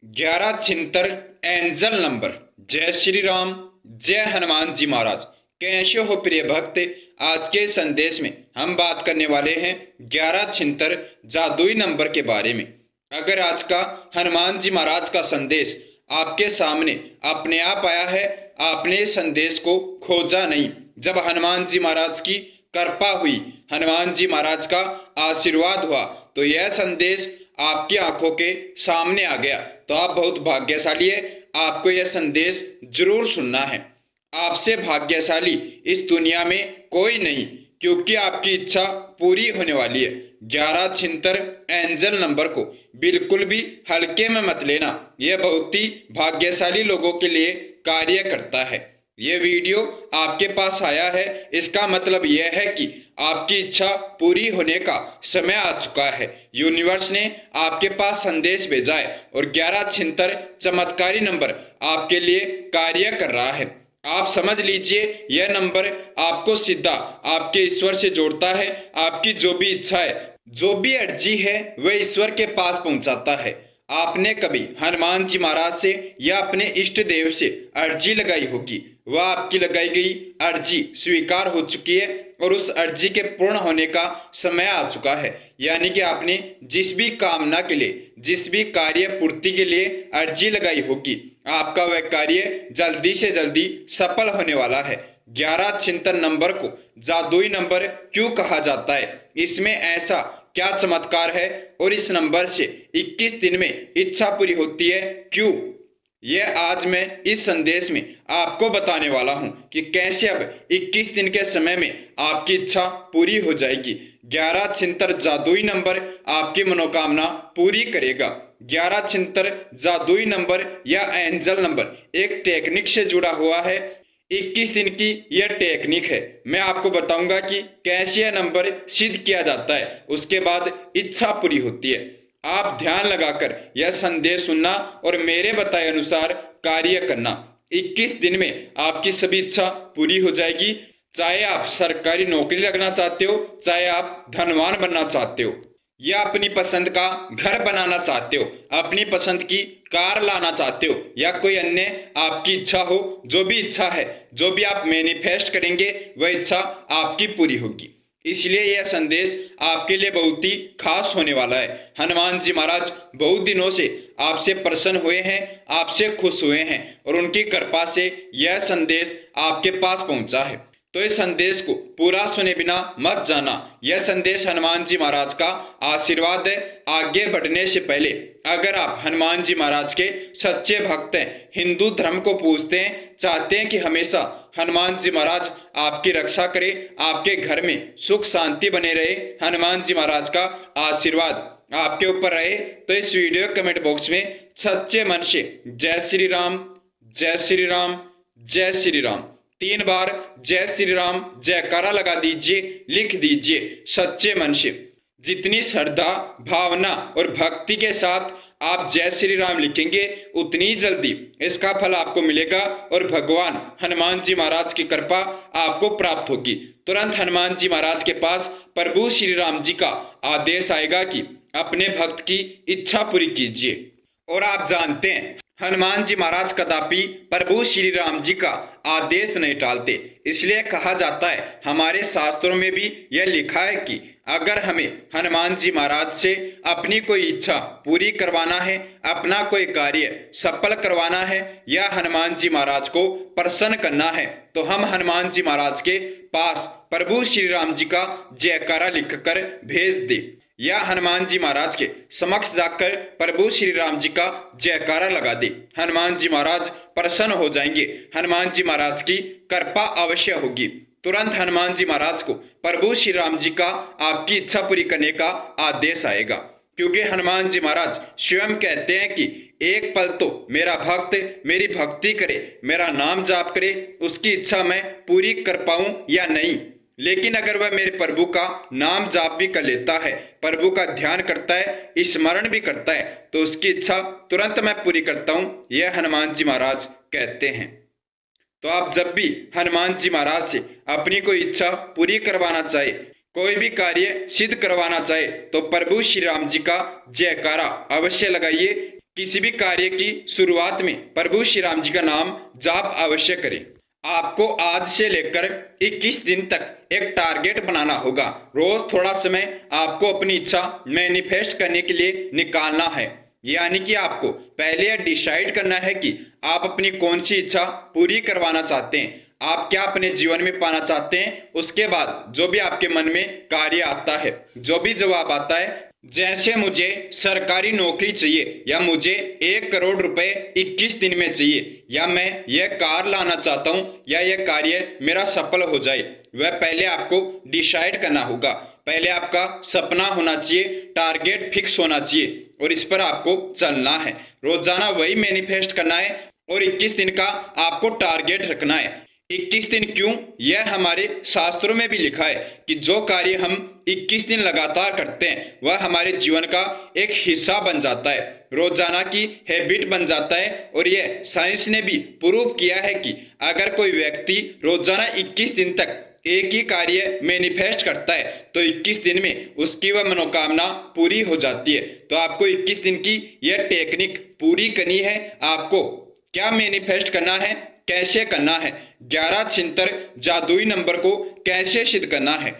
11 छिहत्तर angel number. जय श्री राम, जय हनुमान जी महाराज। कैसे हो प्रिय भक्त। आज के संदेश में हम बात करने वाले हैं 11 छिहत्तर जादुई नंबर के बारे में। अगर आज का हनुमान जी महाराज का संदेश आपके सामने अपने आप आया है, आपने इस संदेश को खोजा नहीं, जब हनुमान जी महाराज की कृपा हुई, हनुमान जी महाराज का आशीर्वाद हुआ, तो यह संदेश आपकी आंखों के सामने आ गया, तो आप बहुत भाग्यशाली है। आपको यह संदेश जरूर सुनना है। आपसे भाग्यशाली इस दुनिया में कोई नहीं, क्योंकि आपकी इच्छा पूरी होने वाली है। 11 छिहत्तर एंजल नंबर को बिल्कुल भी हल्के में मत लेना। यह बहुत ही भाग्यशाली लोगों के लिए कार्य करता है। यह वीडियो आपके पास आया है, इसका मतलब यह है कि आपकी इच्छा पूरी होने का समय आ चुका है। यूनिवर्स ने आपके पास संदेश भेजा है और 11 छिहत्तर चमत्कारी नंबर आपके लिए कार्य कर रहा है। आप समझ लीजिए, यह नंबर आपको सीधा आपके ईश्वर से जोड़ता है। आपकी जो भी इच्छा है, जो भी अर्जी है, वह ईश्वर के पास पहुंचाता है। आपने कभी हनुमान जी महाराज से या अपने इष्ट देव से अर्जी लगाई होगी, वह आपकी लगाई गई अर्जी स्वीकार हो चुकी है और उस अर्जी के पूर्ण होने का समय आ चुका है। यानी कि आपने जिस भी कामना के लिए, जिस भी कार्य पूर्ति के लिए अर्जी लगाई होगी, आपका वह कार्य जल्दी से जल्दी सफल होने वाला है। 11 छिहत्तर नंबर को जादुई नंबर क्यों कहा जाता है, इसमें ऐसा क्या चमत्कार है और इस नंबर से 21 दिन में इच्छा पूरी होती है क्यों, यह आज मैं इस संदेश में आपको बताने वाला हूं कि कैसे अब 21 दिन के समय में आपकी इच्छा पूरी हो जाएगी। 11 छिहत्तर जादुई नंबर आपकी मनोकामना पूरी करेगा। 11 छिहत्तर जादुई नंबर या एंजल नंबर एक टेक्निक से जुड़ा हुआ है। 21 दिन की यह टेक्निक है। मैं आपको बताऊंगा कि कैसे यह नंबर सिद्ध किया जाता है, उसके बाद इच्छा पूरी होती है। आप ध्यान लगाकर यह संदेश सुनना और मेरे बताए अनुसार कार्य करना। 21 दिन में आपकी सभी इच्छा पूरी हो जाएगी। चाहे आप सरकारी नौकरी लगना चाहते हो, चाहे आप धनवान बनना चाहते हो, या अपनी पसंद का घर बनाना चाहते हो, अपनी पसंद की कार लाना चाहते हो, या कोई अन्य आपकी इच्छा हो, जो भी इच्छा है, जो भी आप मैनिफेस्ट करेंगे, वह इच्छा आपकी पूरी होगी। इसलिए यह संदेश आपके लिए बहुत ही खास होने वाला है। हनुमान जी महाराज बहुत दिनों से आपसे प्रसन्न हुए हैं, आपसे खुश हुए हैं और उनकी कृपा से यह संदेश आपके पास पहुंचा है। तो इस संदेश को पूरा सुने बिना मत जाना। यह संदेश हनुमान जी महाराज का आशीर्वाद है। आगे बढ़ने से पहले अगर आप हनुमान जी महाराज के सच्चे भक्त हैं, हिंदू धर्म को पूजते हैं, चाहते हैं कि हमेशा हनुमान जी महाराज आपकी रक्षा करे, आपके घर में सुख शांति बने रहे, हनुमान जी महाराज का आशीर्वाद आपके ऊपर रहे, तो इस वीडियो कमेंट बॉक्स में सच्चे मन से जय श्री राम, जय श्री राम, जय श्री राम 3 बार जय श्री राम जयकारा लगा दीजिए, लिख दीजिए सच्चे मन से। जितनी श्रद्धा, भावना और भक्ति के साथ आप जय श्री राम लिखेंगे, उतनी जल्दी इसका फल आपको मिलेगा और भगवान हनुमान जी महाराज की कृपा आपको प्राप्त होगी। तुरंत हनुमान जी महाराज के पास प्रभु श्री राम जी का आदेश आएगा कि अपने भक्त की इच्छा पूरी कीजिए। और आप जानते हैं, हनुमान जी महाराज कदापि प्रभु श्री राम जी का आदेश नहीं टालते। इसलिए कहा जाता है, हमारे शास्त्रों में भी यह लिखा है कि अगर हमें हनुमान जी महाराज से अपनी कोई इच्छा पूरी करवाना है, अपना कोई कार्य सफल करवाना है या हनुमान जी महाराज को प्रसन्न करना है, तो हम हनुमान जी महाराज के पास प्रभु श्री राम जी का जयकारा लिखकर भेज दे, या हनुमान जी महाराज के समक्ष जाकर प्रभु श्री राम जी का जयकारा लगा दे। हनुमान जी महाराज प्रसन्न हो जाएंगे, हनुमान जी महाराज की कृपा अवश्य होगी। तुरंत हनुमान जी महाराज को प्रभु श्री राम जी का आपकी इच्छा पूरी करने का आदेश आएगा, क्योंकि हनुमान जी महाराज स्वयं कहते हैं कि एक पल तो मेरा भक्त मेरी भक्ति करे, मेरा नाम जाप करे, उसकी इच्छा मैं पूरी कर पाऊं या नहीं। लेकिन अगर वह मेरे प्रभु का नाम जाप भी कर लेता है, प्रभु का ध्यान करता है, स्मरण भी करता है, तो उसकी इच्छा तुरंत मैं पूरी करता हूं, यह हनुमान जी महाराज कहते हैं। तो आप जब भी हनुमान जी महाराज से अपनी कोई इच्छा पूरी करवाना चाहे, कोई भी कार्य सिद्ध करवाना चाहे, तो प्रभु श्री राम जी का जयकारा अवश्य लगाइए। किसी भी कार्य की शुरुआत में प्रभु श्री राम जी का नाम जाप अवश्य करें। आपको आज से लेकर 21 दिन तक एक टारगेट बनाना होगा। रोज थोड़ा समय आपको अपनी इच्छा मैनिफेस्ट करने के लिए निकालना है। यानी कि आपको पहले यह डिसाइड करना है कि आप अपनी कौन सी इच्छा पूरी करवाना चाहते हैं, आप क्या अपने जीवन में पाना चाहते हैं। उसके बाद जो भी आपके मन में कार्य आता है, जो भी जवाब आता है, जैसे मुझे सरकारी नौकरी चाहिए, या मुझे 1 करोड़ रुपए 21 दिन में चाहिए, या मैं यह कार लाना चाहता हूं, या यह कार्य मेरा सफल हो जाए, वह पहले आपको डिसाइड करना होगा। पहले आपका सपना होना चाहिए, टारगेट फिक्स होना चाहिए, और इस पर आपको चलना है। रोजाना वही मैनिफेस्ट करना है और 21 दिन का आपको टारगेट रखना है। 21 दिन क्यों? यह हमारे शास्त्रों में भी लिखा है कि जो कार्य हम 21 दिन लगातार करते हैं वह हमारे जीवन का एक हिस्सा बन जाता है, रोजाना की हैबिट बन जाता है। और यह साइंस ने भी प्रूव किया है कि अगर कोई व्यक्ति रोजाना 21 दिन तक एक ही कार्य मैनिफेस्ट करता है तो 21 दिन में उसकी वह मनोकामना पूरी हो जाती है। तो आपको 21 दिन की यह टेक्निक पूरी करनी है। आपको क्या मैनिफेस्ट करना है, कैसे करना है, 11 छिहत्तर जादुई नंबर को कैसे सिद्ध करना है,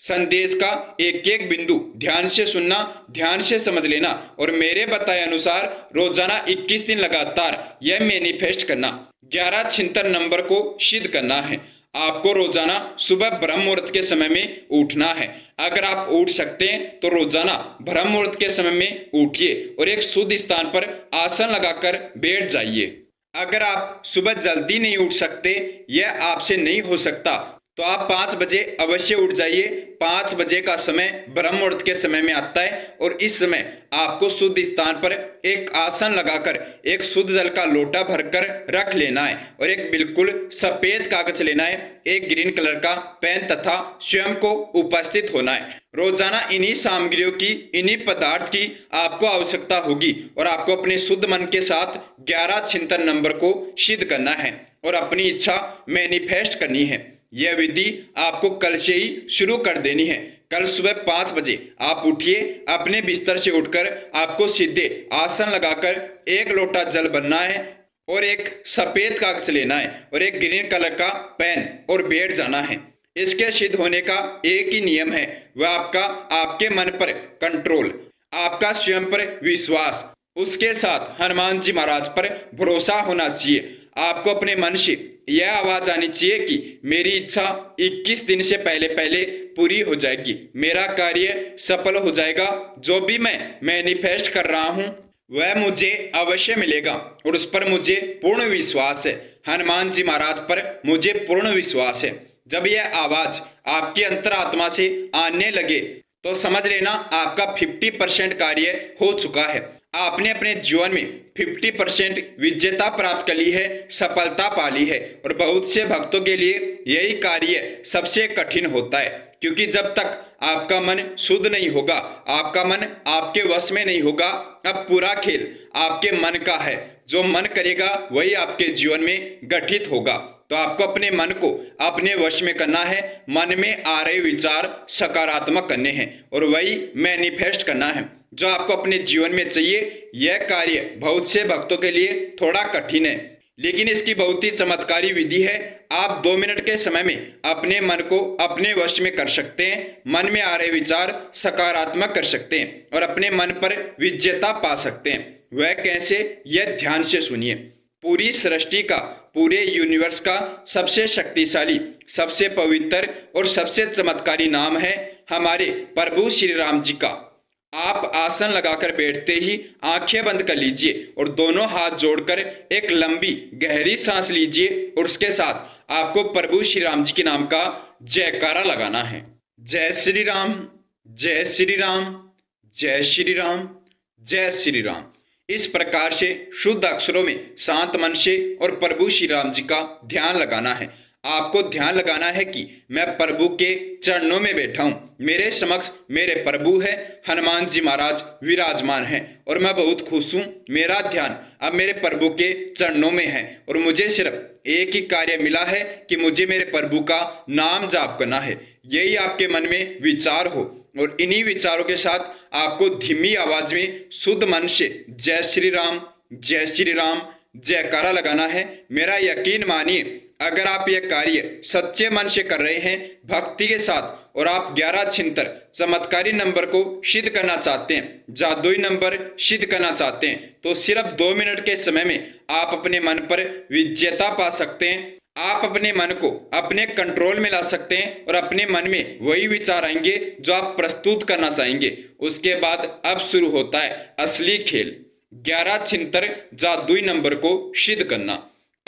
संदेश का एक एक बिंदु ध्यान से सुनना, ध्यान से समझ लेना, और मेरे बताए अनुसार रोजाना 21 दिन लगातार यह मैनिफेस्ट करना, 11 छिहत्तर नंबर को सिद्ध करना है। आपको रोजाना सुबह ब्रह्म मुहूर्त के समय में उठना है। अगर आप उठ सकते हैं तो रोजाना ब्रह्म मुहूर्त के समय में उठिए और एक शुद्ध स्थान पर आसन लगाकर बैठ जाइए। अगर आप सुबह जल्दी नहीं उठ सकते, यह आपसे नहीं हो सकता, तो आप 5 बजे अवश्य उठ जाइए। 5 बजे का समय ब्रह्म मुहूर्त के समय में आता है, और इस समय आपको शुद्ध स्थान पर एक आसन लगाकर एक शुद्ध जल का लोटा भरकर रख लेना है, और एक बिल्कुल सफेद कागज लेना है, एक ग्रीन कलर का पेन, तथा स्वयं को उपस्थित होना है। रोजाना इन्हीं सामग्रियों की, इन्हीं पदार्थ की आपको आवश्यकता होगी, और आपको अपने शुद्ध मन के साथ 11 छिहत्तर नंबर को सिद्ध करना है और अपनी इच्छा मैनिफेस्ट करनी है। यह विधि आपको कल से ही शुरू कर देनी है। कल सुबह 5 बजे आप उठिए, अपने बिस्तर से उठकर आपको सीधे आसन लगाकर एक लोटा जल भरना है, और एक सफेद कागज लेना है, और एक ग्रीन कलर का पेन, और बैठ जाना है। इसके सिद्ध होने का एक ही नियम है, वह आपके मन पर कंट्रोल, आपका स्वयं पर विश्वास, उसके साथ हनुमान जी महाराज पर भरोसा होना चाहिए। आपको अपने मन से यह आवाज आनी चाहिए कि मेरी इच्छा 21 दिन से पहले पहले पूरी हो जाएगी, मेरा कार्य सफल हो जाएगा, जो भी मैं मैनिफेस्ट कर रहा हूं वह मुझे अवश्य मिलेगा, और उस पर मुझे पूर्ण विश्वास है। हनुमान जी महाराज पर मुझे पूर्ण विश्वास है। जब यह आवाज आपकी अंतरात्मा से आने लगे तो समझ लेना आपका 50% कार्य हो चुका है। आपने अपने जीवन में 50% विजेता प्राप्त कर ली है, सफलता पा ली है। और बहुत से भक्तों के लिए यही कार्य सबसे कठिन होता है, क्योंकि जब तक आपका मन शुद्ध नहीं होगा, आपका मन आपके वश में नहीं होगा, अब पूरा खेल आपके मन का है। जो मन करेगा वही आपके जीवन में गठित होगा। तो आपको अपने मन को अपने वश में करना है, मन में आ रहे विचार सकारात्मक करने हैं, और वही मैनिफेस्ट करना है जो आपको अपने जीवन में चाहिए। यह कार्य बहुत से भक्तों के लिए थोड़ा कठिन है, लेकिन इसकी बहुत ही चमत्कारी विधि है। आप 2 मिनट के समय में अपने मन को अपने वश में कर सकते हैं, मन में आ रहे विचार सकारात्मक कर सकते हैं, और अपने मन पर विजेता पा सकते हैं। वह कैसे, यह ध्यान से सुनिए। पूरी सृष्टि का, पूरे यूनिवर्स का सबसे शक्तिशाली, सबसे पवित्र और सबसे चमत्कारी नाम है हमारे प्रभु श्री राम जी का। आप आसन लगाकर बैठते ही आंखें बंद कर लीजिए और दोनों हाथ जोड़कर एक लंबी गहरी सांस लीजिए, और उसके साथ आपको प्रभु श्री राम जी के नाम का जयकारा लगाना है। जय श्री राम, जय श्री राम, जय श्री राम, जय श्री राम। इस प्रकार से शुद्ध अक्षरों में शांत मन से और प्रभु श्री राम जी का ध्यान लगाना है। आपको ध्यान लगाना है कि मैं प्रभु के चरणों में बैठा हूं, मेरे समक्ष मेरे प्रभु है, हनुमान जी महाराज विराजमान हैं, और मैं बहुत खुश हूं। मेरा ध्यान अब मेरे प्रभु के चरणों में है, और मुझे सिर्फ एक ही कार्य मिला है कि मुझे मेरे प्रभु का नाम जाप करना है। यही आपके मन में विचार हो, और इन्हीं विचारों के साथ आपको धीमी आवाज में शुद्ध मन से जय श्री राम, जय श्री राम जयकारा लगाना है। मेरा यकीन मानिए, अगर आप यह कार्य सच्चे मन से कर रहे हैं, भक्ति के साथ, और आप 11 छिहत्तर चमत्कारी नंबर को सिद्ध करना चाहते हैं, जादुई नंबर सिद्ध करना चाहते हैं, तो सिर्फ 2 मिनट के समय में आप अपने मन पर विजेता पा सकते हैं। आप अपने मन को अपने कंट्रोल में ला सकते हैं और अपने मन में वही विचार आएंगे जो आप प्रस्तुत करना चाहेंगे। उसके बाद अब शुरू होता है असली खेल, 11 छिहत्तर जादुई नंबर को सिद्ध करना।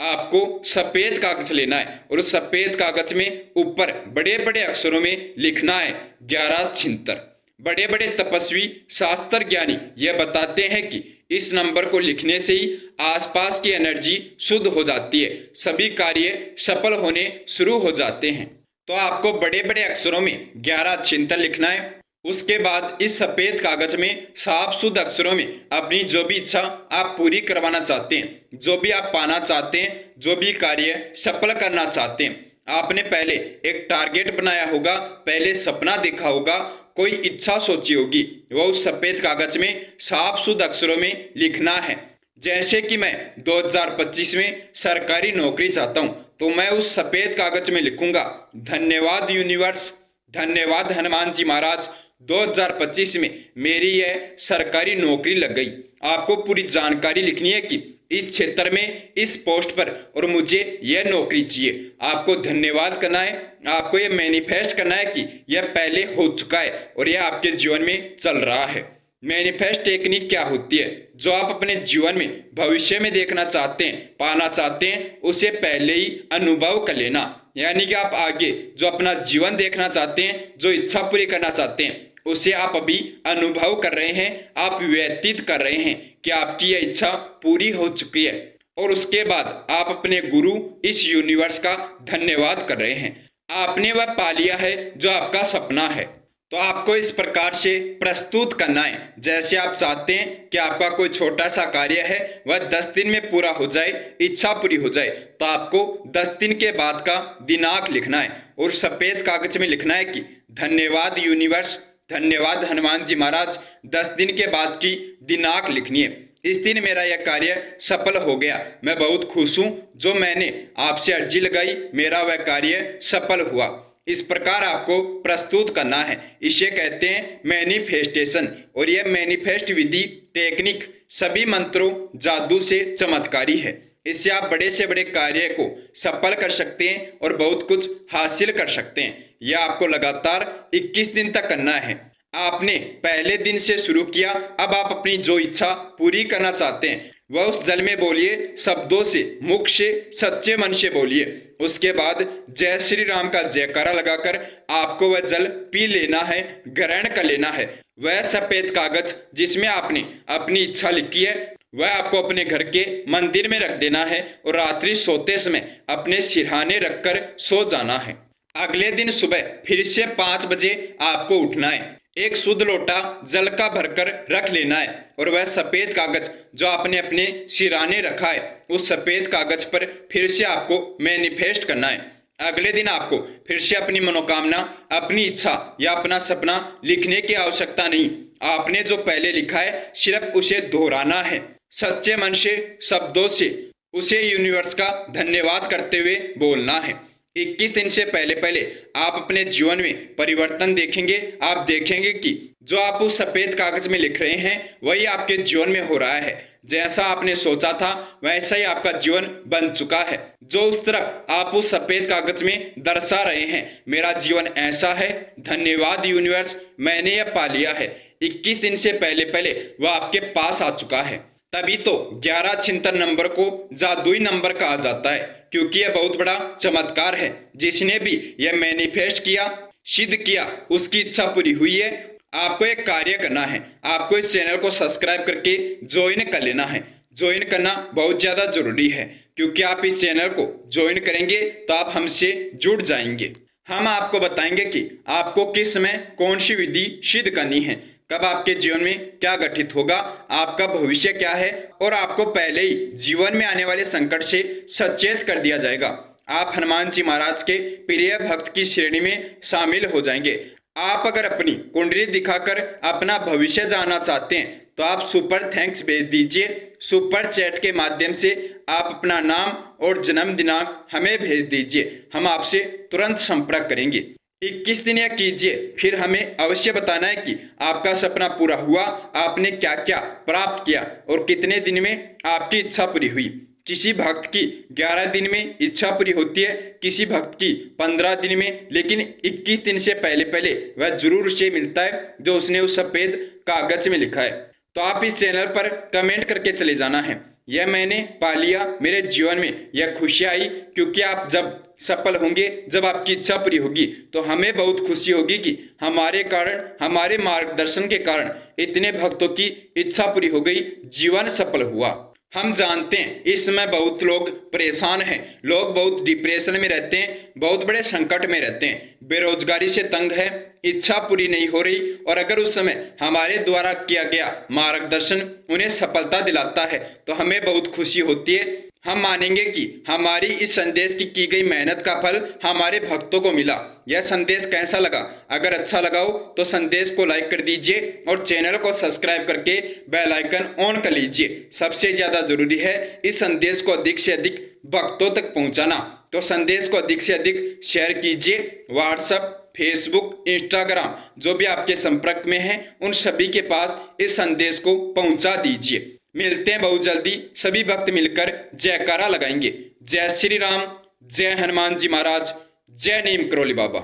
आपको सफेद कागज लेना है और उस सफेद कागज में ऊपर बड़े बड़े अक्षरों में लिखना है 11 छिहत्तर। बड़े बड़े तपस्वी शास्त्र ज्ञानी यह बताते हैं कि इस नंबर को लिखने से ही आसपास की एनर्जी शुद्ध हो जाती है, सभी कार्य सफल होने शुरू हो जाते हैं। तो आपको बड़े बड़े अक्षरों में 11 छिहत्तर लिखना है। उसके बाद इस सफेद कागज में साफ शुद्ध अक्षरों में अपनी जो भी इच्छा आप पूरी करवाना चाहते हैं, जो भी आप पाना चाहते हैं, जो भी कार्य सफल करना चाहते हैं, आपने पहले एक टारगेट बनाया होगा, पहले सपना देखा होगा, कोई इच्छा सोची होगी, वो उस सफेद कागज में साफ शुद्ध अक्षरों में लिखना है। जैसे कि मैं 2025 में सरकारी नौकरी चाहता हूं, तो मैं उस सफेद कागज में लिखूंगा, धन्यवाद यूनिवर्स, धन्यवाद हनुमान जी महाराज, 2025 में मेरी यह सरकारी नौकरी लग गई। आपको पूरी जानकारी लिखनी है कि इस क्षेत्र में, इस पोस्ट पर, और मुझे यह नौकरी चाहिए। आपको धन्यवाद करना है, आपको यह मैनिफेस्ट करना है कि यह पहले हो चुका है और यह आपके जीवन में चल रहा है। मैनिफेस्ट टेक्निक क्या होती है? जो आप अपने जीवन में भविष्य में देखना चाहते हैं, पाना चाहते हैं, उसे पहले ही अनुभव कर लेना। यानी कि आप आगे जो अपना जीवन देखना चाहते हैं, जो इच्छा पूरी करना चाहते हैं, उसे आप अभी अनुभव कर रहे हैं, आप व्यतीत कर रहे हैं कि आपकी यह इच्छा पूरी हो चुकी है। और उसके बाद आप अपने गुरु इस यूनिवर्स का धन्यवाद कर रहे हैं, आपने वह पा लिया है जो आपका सपना है। तो आपको इस प्रकार से प्रस्तुत करना है जैसे आप चाहते हैं कि आपका कोई छोटा सा कार्य है वह 10 दिन में पूरा हो जाए, इच्छा पूरी हो जाए। तो आपको 10 दिन के बाद का दिनांक लिखना है और सफेद कागज में लिखना है कि धन्यवाद यूनिवर्स, धन्यवाद हनुमान जी महाराज। 10 दिन के बाद की दिनांक लिखनी है, इस दिन मेरा यह कार्य सफल हो गया, मैं बहुत खुश हूं, जो मैंने आपसे अर्जी लगाई मेरा वह कार्य सफल हुआ। इस प्रकार आपको प्रस्तुत करना है। इसे कहते हैं मैनिफेस्टेशन। और यह मैनिफेस्ट विधि टेक्निक सभी मंत्रों जादू से चमत्कारी है। इससे आप बड़े से बड़े कार्य को सफल कर सकते हैं और बहुत कुछ हासिल कर सकते हैं। यह आपको लगातार 21 दिन तक करना है। आपने पहले दिन से शुरू किया, अब आप अपनी जो इच्छा पूरी करना चाहते हैं वह उस जल में बोलिए, शब्दों से, मुख से, सच्चे मन से बोलिए। उसके बाद जय श्री राम का जयकारा लगाकर आपको वह जल पी लेना है, ग्रहण कर लेना है। वह सफेद कागज जिसमें आपने अपनी इच्छा लिखी है वह आपको अपने घर के मंदिर में रख देना है और रात्रि सोते समय अपने सिरहाने रखकर सो जाना है। अगले दिन सुबह फिर से 5 बजे आपको उठना है, एक शुद्ध लोटा जल का भरकर रख लेना है और वह सफेद कागज जो आपने अपने सिराने रखा है उस सफेद कागज पर फिर से आपको मैनिफेस्ट करना है। अगले दिन आपको फिर से अपनी मनोकामना, अपनी इच्छा या अपना सपना लिखने की आवश्यकता नहीं। आपने जो पहले लिखा है सिर्फ उसे दोहराना है, सच्चे मन से, शब्दों से उसे यूनिवर्स का धन्यवाद करते हुए बोलना है। 21 दिन से पहले पहले आप अपने जीवन में परिवर्तन देखेंगे। आप देखेंगे कि जो आप उस सफेद कागज में लिख रहे हैं वही आपके जीवन में हो रहा है। जैसा आपने सोचा था वैसा ही आपका जीवन बन चुका है। जो उस तरफ आप उस सफेद कागज में दर्शा रहे हैं मेरा जीवन ऐसा है, धन्यवाद यूनिवर्स, मैंने यह पा लिया है, 21 दिन से पहले पहले वह आपके पास आ चुका है। तभी तो 11 छिहत्तर नंबर को जादुई नंबर कहा जाता है, क्योंकि यह बहुत बड़ा चमत्कार है। जिसने भी यह मैनिफेस्ट किया, सिद्ध किया, उसकी इच्छा पूरी हुई है। आपको एक कार्य करना है, आपको इस चैनल को सब्सक्राइब करके ज्वाइन कर लेना है। ज्वाइन करना बहुत ज्यादा जरूरी है, क्योंकि आप इस चैनल को ज्वाइन करेंगे तो आप हमसे जुड़ जाएंगे। हम आपको बताएंगे कि आपको किस समय कौन सी विधि सिद्ध करनी है, कब आपके जीवन में क्या घटित होगा, आपका भविष्य क्या है, और आपको पहले ही जीवन में आने वाले संकट से सचेत कर दिया जाएगा। आप हनुमान जी महाराज के प्रिय भक्त की श्रेणी में शामिल हो जाएंगे। आप अगर अपनी कुंडली दिखाकर अपना भविष्य जानना चाहते हैं तो आप सुपर थैंक्स भेज दीजिए। सुपर चैट के माध्यम से आप अपना नाम और जन्म दिनांक हमें भेज दीजिए, हम आपसे तुरंत संपर्क करेंगे। 21 दिन यह कीजिए, फिर हमें अवश्य बताना है कि आपका सपना पूरा हुआ, आपने क्या क्या प्राप्त किया और कितने दिन में आपकी इच्छा पूरी हुई। किसी भक्त की 11 दिन में इच्छा पूरी होती है, किसी भक्त की 15 दिन में, लेकिन 21 दिन से पहले पहले वह जरूर उसे मिलता है जो उसने उस सफेद कागज में लिखा है। तो आप इस चैनल पर कमेंट करके चले जाना है, यह मैंने पा लिया, मेरे जीवन में यह खुशियां आई। क्योंकि आप जब सफल होंगे, जब आपकी इच्छा पूरी होगी, तो हमें बहुत खुशी होगी कि हमारे कारण, हमारे मार्गदर्शन के कारण इतने भक्तों की इच्छा पूरी हो गई, जीवन सफल हुआ। हम जानते हैं इस समय बहुत लोग परेशान हैं, लोग बहुत डिप्रेशन में रहते हैं, बहुत बड़े संकट में रहते हैं, बेरोजगारी से तंग है, इच्छा पूरी नहीं हो रही। और अगर उस समय हमारे द्वारा किया गया मार्गदर्शन उन्हें सफलता दिलाता है तो हमें बहुत खुशी होती है। हम मानेंगे कि हमारी इस संदेश की गई मेहनत का फल हमारे भक्तों को मिला। यह संदेश कैसा लगा? अगर अच्छा लगा हो तो संदेश को लाइक कर दीजिए और चैनल को सब्सक्राइब करके बेल आइकन ऑन कर लीजिए। सबसे ज्यादा जरूरी है इस संदेश को अधिक से अधिक भक्तों तक पहुंचाना, तो संदेश को अधिक से अधिक शेयर कीजिए। व्हाट्सएप, फेसबुक, इंस्टाग्राम जो भी आपके संपर्क में है उन सभी के पास इस संदेश को पहुंचा दीजिए। मिलते हैं बहुत जल्दी, सभी भक्त मिलकर जयकारा लगाएंगे। जय श्री राम, जय हनुमान जी महाराज, जय नीम करोली बाबा।